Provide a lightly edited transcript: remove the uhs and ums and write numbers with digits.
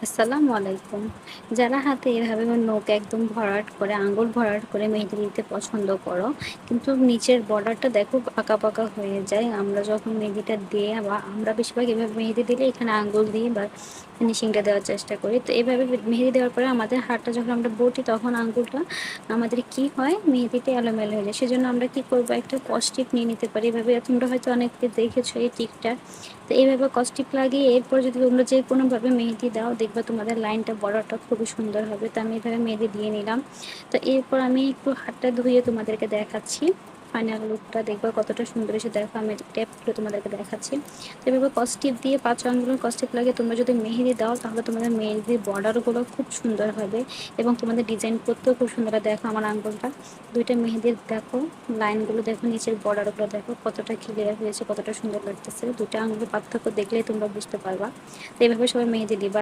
আসসালামু আলাইকুম। যারা হাতে এভাবে নখ একদম ভরাট করে, আঙ্গুল ভরাট করে মেহেদি দিতে পছন্দ করো, কিন্তু নিচের বর্ডারটা দেখো বাঁকা হয়ে যায়। আমরা যখন মেহেদিটা দিয়ে বা আমরা বেশিরভাগ এভাবে মেহেদি দিলে এখানে আঙ্গুল দিয়ে বা ফিনিশিংটা দেওয়ার চেষ্টা করি। তো এভাবে মেহেদি দেওয়ার পরে আমাদের হাতটা যখন আমরা বটি তখন আঙ্গুলটা আমাদের কি হয় মেহেদিটা এলোমেলো হয়ে যায়। সেজন্য আমরা কি করবো, একটা কস্টিপ নিয়ে নিতে পারি। এভাবে তোমরা হয়তো অনেকে দেখেছো এই টিপটা। তো এইভাবে কস্টিপ লাগিয়ে এরপর যদি তোমরা যে কোনোভাবে মেহেদি দাও, দেখবে তোমাদের লাইনটা বর্ডারটা খুবই সুন্দর হবে। তো আমি এভাবে মেহেদি দিয়ে নিলাম। তো এরপর আমি একটু হাতটা ধুয়ে তোমাদেরকে দেখাচ্ছি ফাইনাল লুকটা, দেখবে কতটা সুন্দর এসে। দেখো আমি টেপগুলো তোমাদেরকে দেখাচ্ছি। তো এভাবে কস্টিপ দিয়ে 5 আঙ্গুলের কস্টিপ লাগিয়ে তোমরা যদি মেহেদি দাও, তাহলে তোমাদের মেহেদির বর্ডারগুলো খুব সুন্দর হবে এবং তোমাদের ডিজাইন করতেও খুব সুন্দর হবে। দেখো আমার আঙ্গুলটা, দুইটা মেহেদির দেখো লাইনগুলো দেখো, নিচের বর্ডারগুলো দেখো কতটা ক্লিয়ার হয়েছে, কতটা সুন্দর লাগতেছে। দুটো আঙ্গুলের পার্থক্য দেখলেই তোমরা বুঝতে পারবা। তো এইভাবে সবাই মেহেদি দিবা।